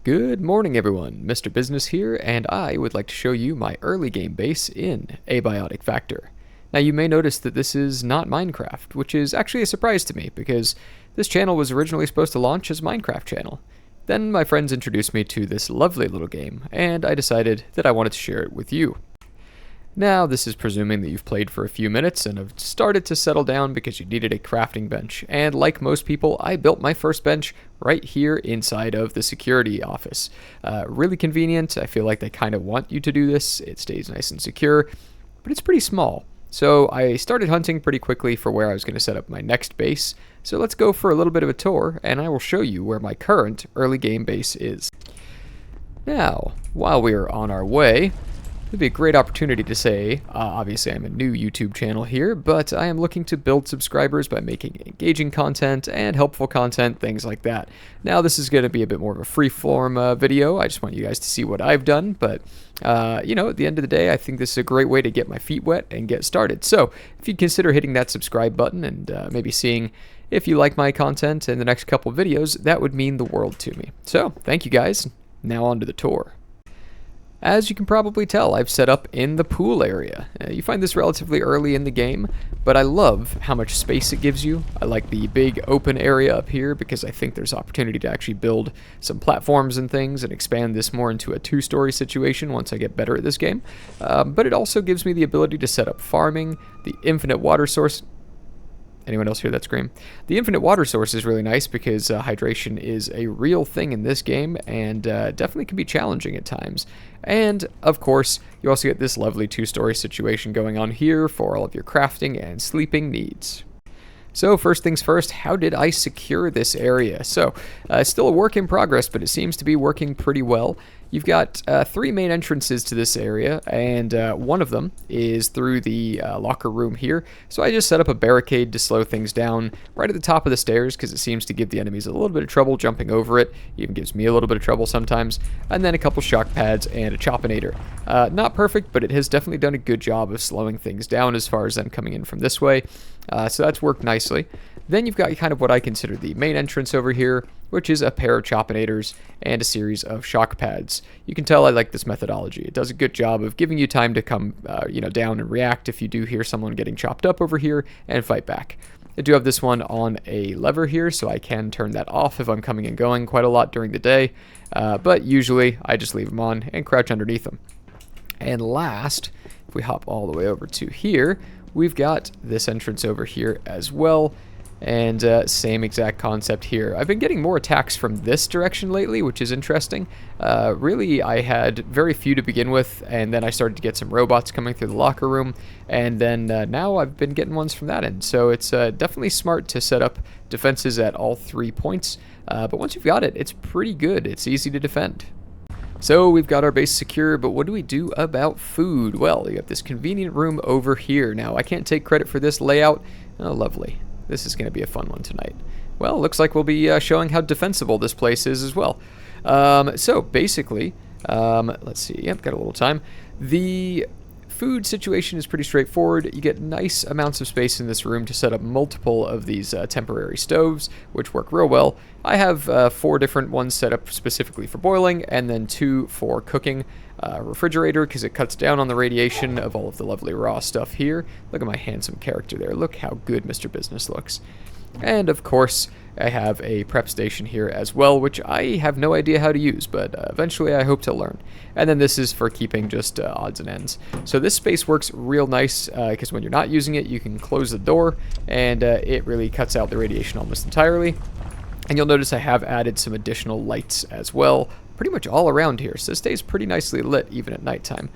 Good morning everyone, Mr. Business here, and I would like to show you my early game base in Abiotic Factor. Now you may notice that this is not Minecraft, which is actually a surprise to me because this channel was originally supposed to launch as a Minecraft channel. Then my friends introduced me to this lovely little game, and I decided that I wanted to share it with you. Now, this is presuming that you've played for a few minutes and have started to settle down because you needed a crafting bench. And like most people, I built my first bench right here inside of the security office. Really convenient. I feel like they kind of want you to do this. It stays nice and secure, but it's pretty small. So I started hunting pretty quickly for where I was going to set up my next base. So let's go for a little bit of a tour, and I will show you where my current early game base is. Now, while we are on our way, it'd be a great opportunity to say, obviously I'm a new YouTube channel here, but I am looking to build subscribers by making engaging content and helpful content, things like that. Now this is going to be a bit more of a free-form video. I just want you guys to see what I've done, but you know, at the end of the day, I think this is a great way to get my feet wet and get started. So if you'd consider hitting that subscribe button and maybe seeing if you like my content in the next couple of videos, that would mean the world to me. So thank you guys. Now on to the tour. As you can probably tell, I've set up in the pool area. You find this relatively early in the game, but I love how much space it gives you. I like the big open area up here because I think there's opportunity to actually build some platforms and things and expand this more into a two-story situation once I get better at this game. But it also gives me the ability to set up farming, the infinite water source. Anyone else hear that scream? The infinite water source is really nice because hydration is a real thing in this game and definitely can be challenging at times. And, of course, you also get this lovely two-story situation going on here for all of your crafting and sleeping needs. So first things first, how did I secure this area? So it's still a work in progress, but it seems to be working pretty well. You've got three main entrances to this area, and one of them is through the locker room here. So I just set up a barricade to slow things down right at the top of the stairs because it seems to give the enemies a little bit of trouble jumping over it. Even gives me a little bit of trouble sometimes. And then a couple shock pads and a choppinator. Not perfect, but it has definitely done a good job of slowing things down as far as them coming in from this way. So that's worked nicely. Then you've got kind of what I consider the main entrance over here, which is a pair of choppinators and a series of shock pads. You can tell I like this methodology. It does a good job of giving you time to come down and react if you do hear someone getting chopped up over here and fight back. I do have this one on a lever here, so I can turn that off if I'm coming and going quite a lot during the day, but usually I just leave them on and crouch underneath them. And last, if we hop all the way over to here, we've got this entrance over here as well. And same exact concept here. I've been getting more attacks from this direction lately, which is interesting. Really, I had very few to begin with, and then I started to get some robots coming through the locker room, and then now I've been getting ones from that end. So it's definitely smart to set up defenses at all 3 points, but once you've got it, it's pretty good. It's easy to defend. So we've got our base secure, but what do we do about food? Well, you have this convenient room over here. Now, I can't take credit for this layout. Oh, lovely. This is going to be a fun one tonight. Well, looks like we'll be showing how defensible this place is as well. So basically, let's see. Yep, got a little time. The food situation is pretty straightforward. You get nice amounts of space in this room to set up multiple of these temporary stoves, which work real well. I have 4 different ones set up specifically for boiling, and then 2 for cooking. Refrigerator, because it cuts down on the radiation of all of the lovely raw stuff here. Look at my handsome character there. Look how good Mr. Business looks. And of course, I have a prep station here as well, which I have no idea how to use, but eventually I hope to learn. And then this is for keeping just odds and ends. So this space works real nice because when you're not using it, you can close the door, and it really cuts out the radiation almost entirely. And you'll notice I have added some additional lights as well, pretty much all around here, so it stays pretty nicely lit even at nighttime.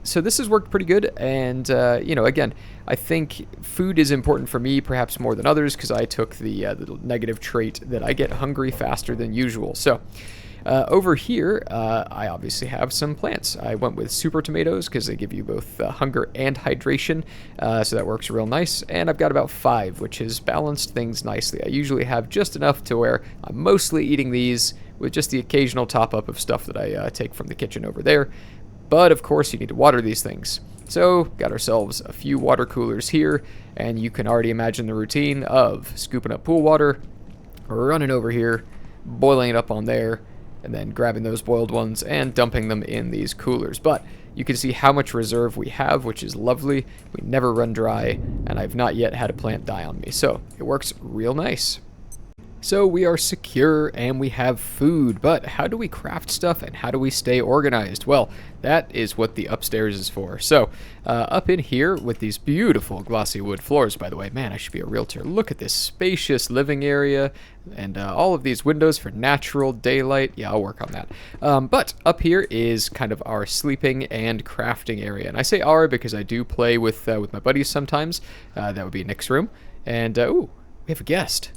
So this has worked pretty good, and again, I think food is important for me perhaps more than others because I took the negative trait that I get hungry faster than usual. So over here, I obviously have some plants. I went with super tomatoes because they give you both hunger and hydration, so that works real nice. And I've got about 5, which has balanced things nicely. I usually have just enough to where I'm mostly eating these with just the occasional top-up of stuff that I take from the kitchen over there. But, of course, you need to water these things. So, got ourselves a few water coolers here, and you can already imagine the routine of scooping up pool water, running over here, boiling it up on there, and then grabbing those boiled ones and dumping them in these coolers. But you can see how much reserve we have, which is lovely. We never run dry, and I've not yet had a plant die on me, so it works real nice. So we are secure and we have food, but how do we craft stuff and how do we stay organized? Well, that is what the upstairs is for. So up in here with these beautiful glossy wood floors, by the way, man, I should be a realtor. Look at this spacious living area and all of these windows for natural daylight. Yeah, I'll work on that. But up here is kind of our sleeping and crafting area. And I say our because I do play with my buddies sometimes. That would be Nick's room. And, ooh, we have a guest.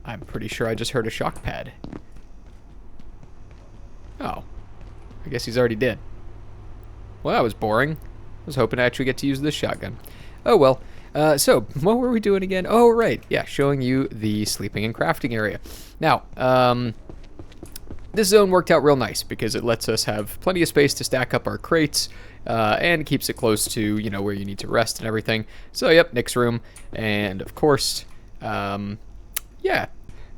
I'm pretty sure I just heard a shock pad. Oh. I guess he's already dead. Well, that was boring. I was hoping to actually get to use this shotgun. Oh, well. So, what were we doing again? Oh, right. Yeah, showing you the sleeping and crafting area. Now, this zone worked out real nice because it lets us have plenty of space to stack up our crates and keeps it close to, you know, where you need to rest and everything. So, yep, Nick's room. And, of course, yeah.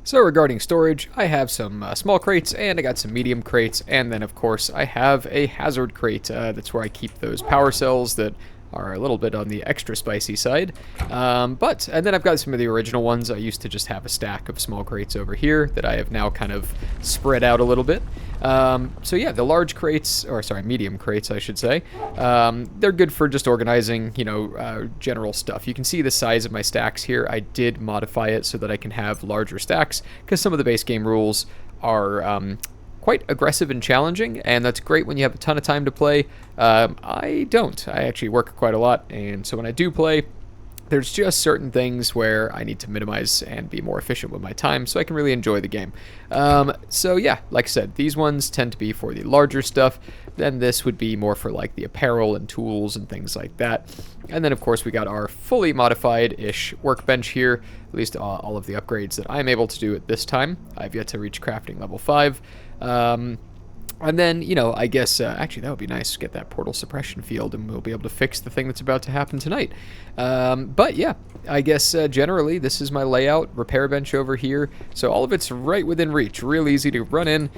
So regarding storage, I have some small crates and I got some medium crates, and then of course I have a hazard crate. That's where I keep those power cells that are a little bit on the extra spicy side. And then I've got some of the original ones. I used to just have a stack of small crates over here that I have now kind of spread out a little bit. So yeah, the large crates, or sorry, medium crates, I should say, they're good for just organizing, you know, general stuff. You can see the size of my stacks here. I did modify it so that I can have larger stacks because some of the base game rules are quite aggressive and challenging, and that's great when you have a ton of time to play. I don't. I actually work quite a lot, and so when I do play, there's just certain things where I need to minimize and be more efficient with my time so I can really enjoy the game. So yeah, like I said, these ones tend to be for the larger stuff. Then this would be more for like the apparel and tools and things like that. And then of course we got our fully modified-ish workbench here, at least all of the upgrades that I'm able to do at this time. I've yet to reach crafting level 5. And then, you know, I guess, actually, that would be nice to get that portal suppression field, and we'll be able to fix the thing that's about to happen tonight. But, yeah, I guess, generally, this is my layout, repair bench over here. So all of it's right within reach. Real easy to run in,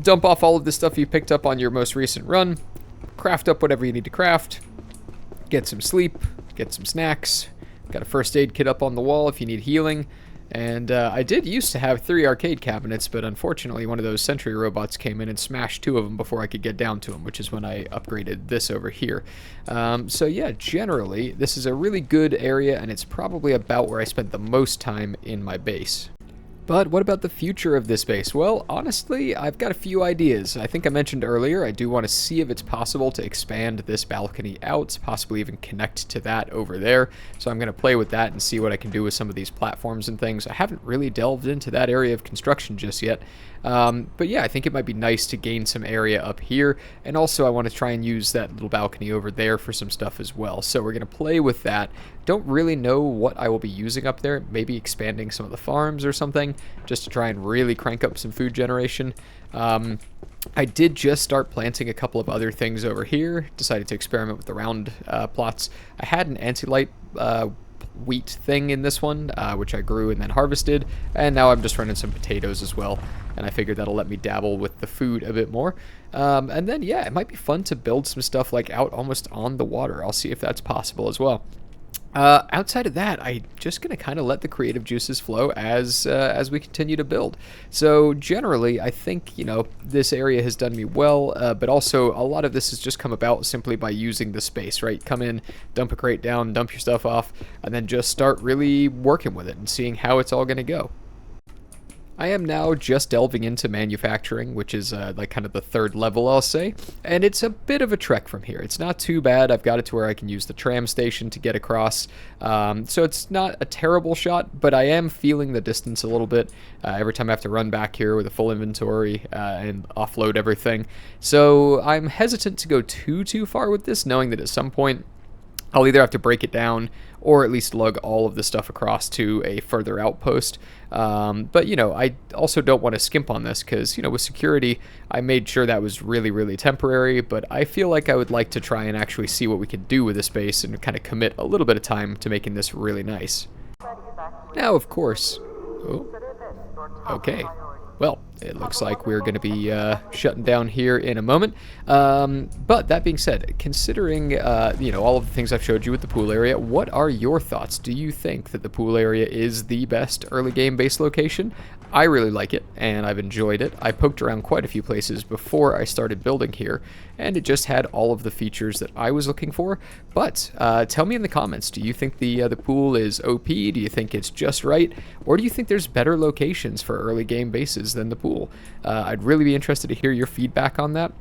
dump off all of the stuff you picked up on your most recent run, craft up whatever you need to craft, get some sleep, get some snacks, got a first aid kit up on the wall if you need healing. And I did used to have 3 arcade cabinets, but unfortunately one of those sentry robots came in and smashed 2 of them before I could get down to them, which is when I upgraded this over here. So yeah, generally, this is a really good area, and it's probably about where I spent the most time in my base. But what about the future of this base? Well, honestly, I've got a few ideas. I think I mentioned earlier, I do want to see if it's possible to expand this balcony out, possibly even connect to that over there. So I'm going to play with that and see what I can do with some of these platforms and things. I haven't really delved into that area of construction just yet. But yeah, I think it might be nice to gain some area up here. And also I want to try and use that little balcony over there for some stuff as well. So we're going to play with that. Don't really know what I will be using up there. Maybe expanding some of the farms or something, just to try and really crank up some food generation. I did just start planting a couple of other things over here. Decided to experiment with the round plots. I had an anti-light wheat thing in this one, which I grew and then harvested, and now I'm just running some potatoes as well, and I figured that'll let me dabble with the food a bit more. And then yeah, it might be fun to build some stuff like out almost on the water. I'll see if that's possible as well. Outside of that, I'm just going to kind of let the creative juices flow as we continue to build. So generally, I think, you know, this area has done me well, but also a lot of this has just come about simply by using the space, right? Come in, dump a crate down, dump your stuff off, and then just start really working with it and seeing how it's all going to go. I am now just delving into manufacturing, which is like kind of the 3rd level, I'll say, and it's a bit of a trek from here. It's not too bad. I've got it to where I can use the tram station to get across, so it's not a terrible shot, but I am feeling the distance a little bit every time I have to run back here with a full inventory and offload everything. So I'm hesitant to go too far with this, knowing that at some point I'll either have to break it down or at least lug all of the stuff across to a further outpost. But, you know, I also don't want to skimp on this because, you know, with security, I made sure that was really, really temporary. But I feel like I would like to try and actually see what we can do with this base and kind of commit a little bit of time to making this really nice. Now, of course... Oh, okay. Well, it looks like we're going to be shutting down here in a moment. But that being said, considering you know, all of the things I've showed you with the pool area, what are your thoughts? Do you think that the pool area is the best early game base location? I really like it, and I've enjoyed it. I poked around quite a few places before I started building here, and it just had all of the features that I was looking for. But tell me in the comments, do you think the pool is OP? Do you think it's just right? Or do you think there's better locations for early game bases than the pool? I'd really be interested to hear your feedback on that.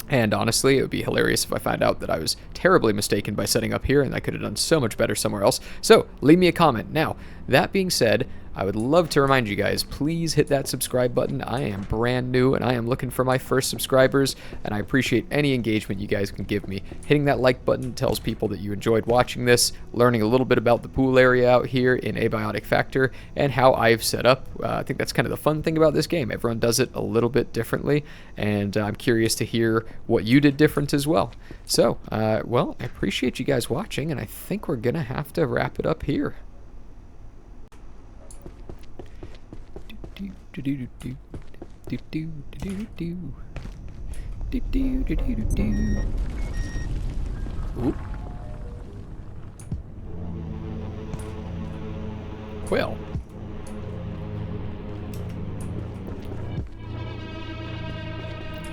And honestly, it would be hilarious if I found out that I was terribly mistaken by setting up here and I could have done so much better somewhere else. So leave me a comment. Now, that being said, I would love to remind you guys, please hit that subscribe button. I am brand new and I am looking for my first subscribers, and I appreciate any engagement you guys can give me. Hitting that like button tells people that you enjoyed watching this, learning a little bit about the pool area out here in Abiotic Factor and how I've set up. I think that's kind of the fun thing about this game. Everyone does it a little bit differently, and I'm curious to hear what you did different as well. So, well, I appreciate you guys watching, and I think we're going to have to wrap it up here. Oop. Well,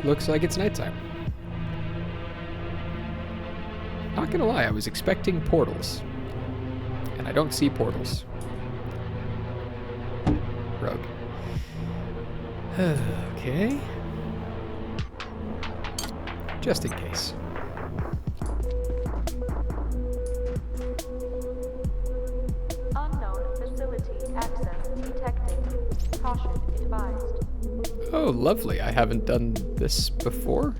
looks like it's nighttime. Not gonna lie, I was expecting portals, and I don't see portals. Rogue. Okay. Just in case. Unknown facility access detected. Caution advised. Oh, lovely. I haven't done this before.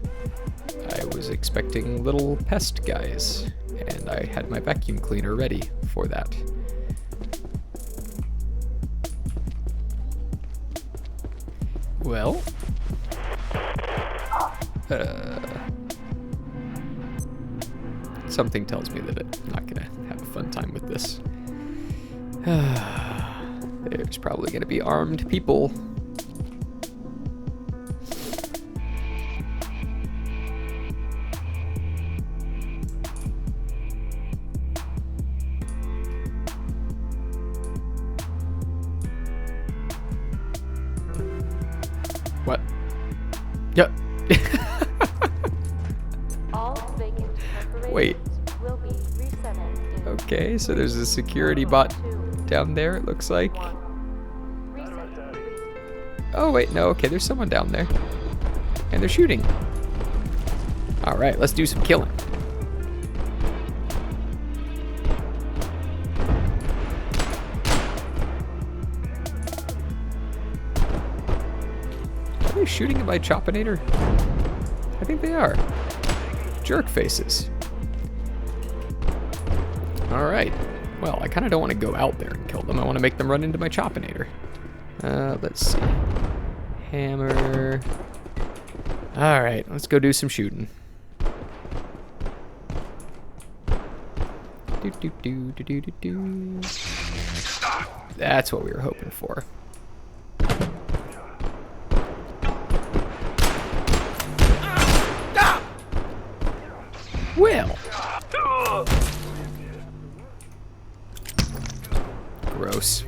I was expecting little pest guys, and I had my vacuum cleaner ready for that. Well, something tells me that I'm not gonna have a fun time with this. There's probably gonna be armed people. What? Yep. All vacant Wait. preparations will be reset in Okay, so there's a security bot down there, it looks like. reset complete. Oh, wait, no, okay, there's someone down there. And they're shooting. Alright, let's do some killing. Are they shooting at my Chopinator? I think they are. Jerk faces. Alright. Well, I kind of don't want to go out there and kill them. I want to make them run into my Chopinator. Let's see. Hammer. Alright, let's go do some shooting. Do, do, do, do, do, do, do. That's what we were hoping for. Well. Gross.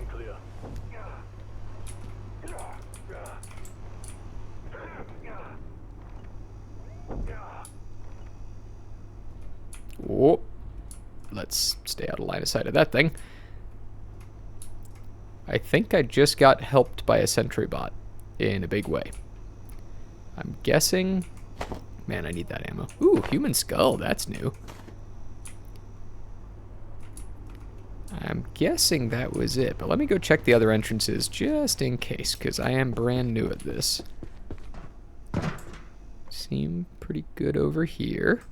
Whoop. Let's stay out of line of sight of that thing. I think I just got helped by a sentry bot in a big way. I'm guessing... Man, I need that ammo. Ooh, human skull. That's new. I'm guessing that was it, but let me go check the other entrances just in case, because I am brand new at this. Seem pretty good over here.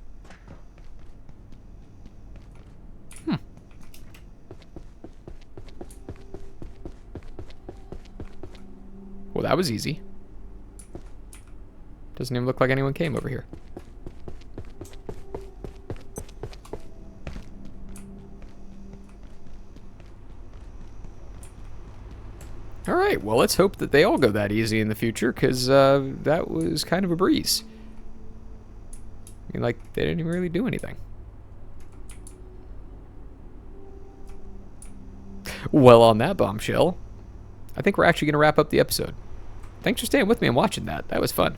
Well, that was easy. Doesn't even look like anyone came over here. Alright, well, let's hope that they all go that easy in the future, because that was kind of a breeze. I mean, like, they didn't even really do anything. Well, on that bombshell, I think we're actually going to wrap up the episode. Thanks for staying with me and watching that. That was fun.